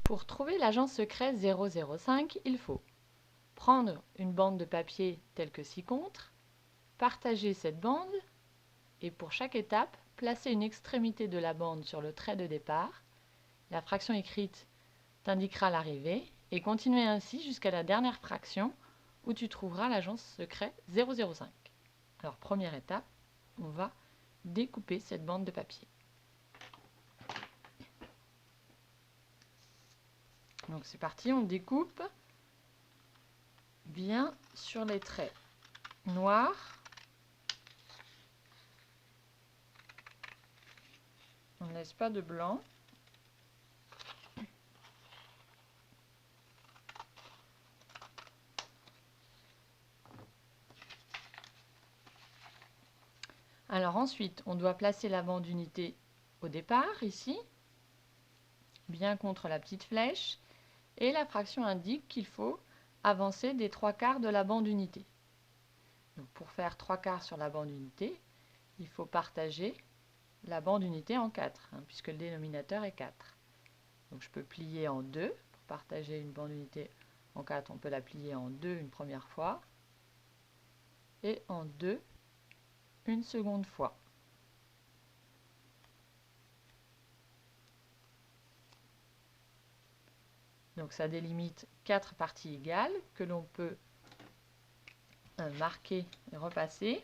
Pour trouver l'agent secret 005, il faut prendre une bande de papier telle que ci-contre, partager cette bande et pour chaque étape, placer une extrémité de la bande sur le trait de départ. La fraction écrite t'indiquera l'arrivée et continuer ainsi jusqu'à la dernière fraction où tu trouveras l'agent secret 005. Alors première étape, on va découper cette bande de papier. Donc c'est parti, on découpe bien sur les traits noirs. On ne laisse pas de blanc. Alors ensuite, on doit placer la bande d'unité au départ, ici, bien contre la petite flèche, et la fraction indique qu'il faut avancer des 3/4 de la bande unité. Donc pour faire 3/4 sur la bande unité, il faut partager la bande unité en 4, puisque le dénominateur est 4. Donc je peux plier en 2, pour partager une bande unité en 4, on peut la plier en 2 une première fois, et en 2 une seconde fois. Donc ça délimite 4 parties égales que l'on peut marquer et repasser.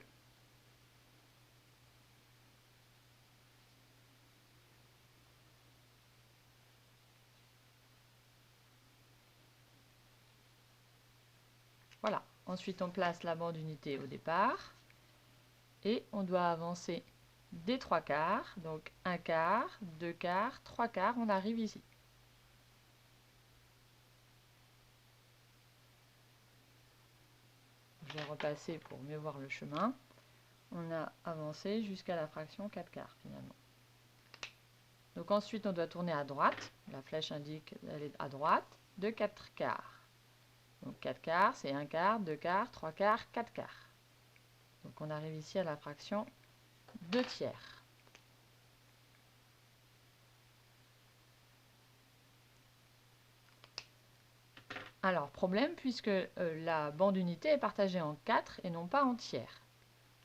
Voilà. Ensuite, on place la bande unité au départ et on doit avancer des 3/4, donc 1/4, 2/4, 3/4, on arrive ici. Je vais repasser pour mieux voir le chemin. On a avancé jusqu'à la fraction 4/4 finalement. Donc ensuite, on doit tourner à droite. La flèche indique d'aller à droite de 4/4. Donc 4/4, c'est 1/4, 2/4, 3/4, 4/4. Donc on arrive ici à la fraction 2/3. Alors, problème, puisque la bande unité est partagée en 4 et non pas en tiers.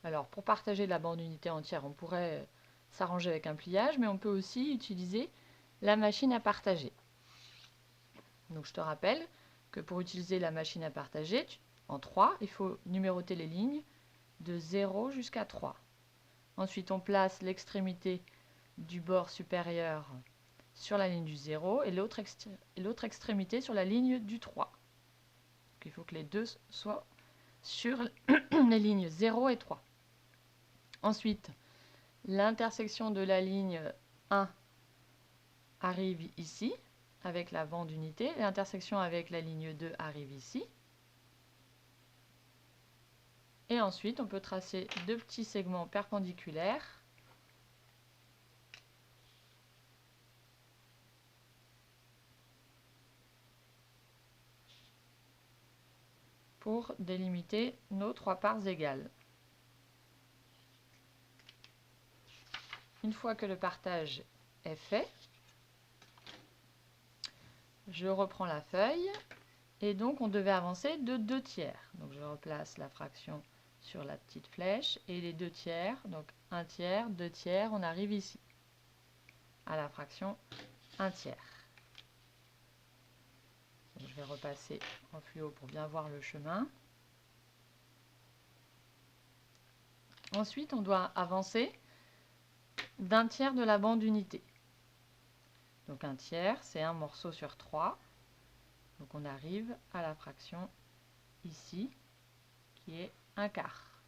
Alors, pour partager la bande unité en tiers, on pourrait s'arranger avec un pliage, mais on peut aussi utiliser la machine à partager. Donc, je te rappelle que pour utiliser la machine à partager, en 3, il faut numéroter les lignes de 0 jusqu'à 3. Ensuite, on place l'extrémité du bord supérieur sur la ligne du 0 et l'autre extrémité sur la ligne du 3. Donc, il faut que les deux soient sur les lignes 0 et 3. Ensuite, l'intersection de la ligne 1 arrive ici avec la bande unité. L'intersection avec la ligne 2 arrive ici. Et ensuite, on peut tracer deux petits segments perpendiculaires pour délimiter nos 3 parts égales. Une fois que le partage est fait, je reprends la feuille et donc on devait avancer de 2/3. Donc je replace la fraction sur la petite flèche et les 2/3, donc 1/3, 2/3, on arrive ici à la fraction 1/3. Je vais repasser en fluo pour bien voir le chemin. Ensuite, on doit avancer d'1/3 de la bande unité. Donc 1/3, c'est un morceau sur 3. Donc on arrive à la fraction ici, qui est 1/4.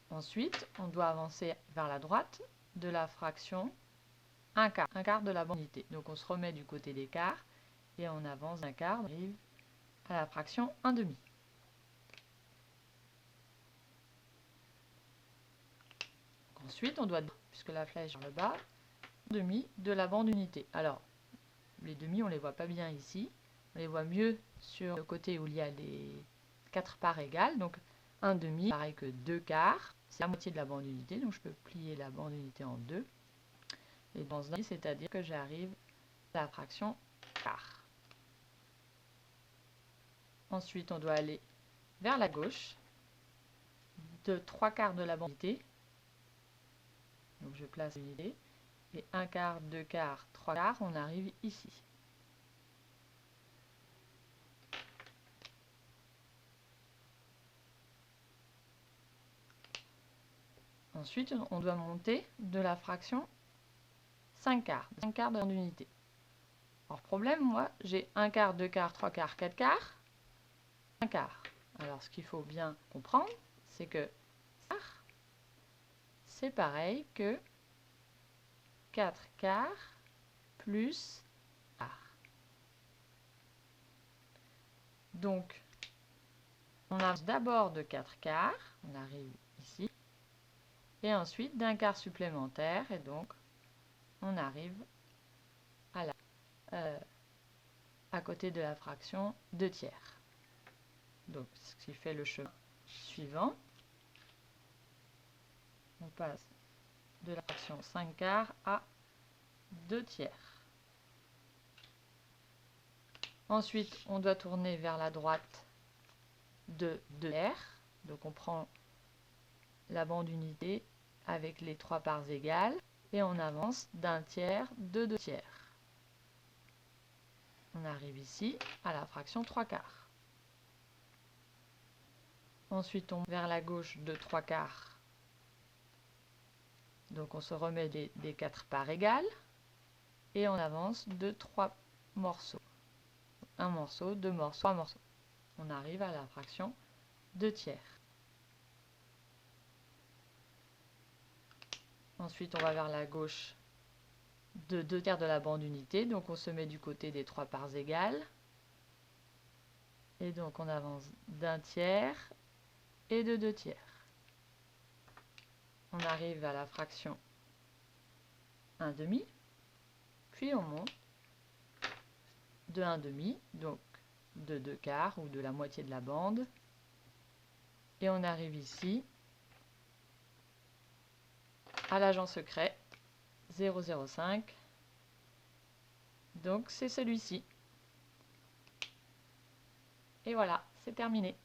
Ensuite, on doit avancer vers la droite de la fraction 1/4, 1/4 de la bande unité. Donc on se remet du côté des quarts et on avance d'1/4, on arrive à la fraction 1/2. Ensuite, on doit, puisque la flèche est vers le bas, 1/2 de la bande unité. Alors, les demi, on ne les voit pas bien ici. On les voit mieux sur le côté où il y a les 4 parts égales. Donc 1/2, pareil que 2/4, c'est la moitié de la bande unité. Donc je peux plier la bande unité en 2. Et dans ce cas, c'est-à-dire que j'arrive à la fraction quart. Ensuite, on doit aller vers la gauche de 3/4 de la bande d'unité. Donc je place l'unité. Et 1/4, 2/4, 3/4, on arrive ici. Ensuite, on doit monter de la fraction 5/4, 5/4 de l'unité. Alors problème, moi, j'ai 1/4, 2/4, 3/4, 4/4, 1/4. Alors ce qu'il faut bien comprendre, c'est que c'est pareil que 4/4 plus quart. Donc, on avance d'abord de 4/4, on arrive ici, et ensuite d'un quart supplémentaire, et donc on arrive à côté de la fraction 2/3. Donc, ce qui fait le chemin suivant. On passe de la fraction 5/4 à 2/3. Ensuite, on doit tourner vers la droite de 2/3. Donc, on prend la bande unité avec les 3 parts égales et on avance d'1/3 de 2/3. On arrive ici à la fraction 3/4. Ensuite, on va vers la gauche de 3/4. Donc, on se remet des 4 parts égales et on avance de 3 morceaux. Un morceau, 2 morceaux, 3 morceaux. On arrive à la fraction 2/3. Ensuite, on va vers la gauche de 2/3 de la bande unité. Donc, on se met du côté des 3 parts égales. Et donc, on avance d'1/3 et de 2/3. On arrive à la fraction 1/2. Puis, on monte de 1/2, donc de 2/4 ou de la moitié de la bande. Et on arrive ici à l'agent secret 005. Donc c'est celui-ci. Et voilà, c'est terminé.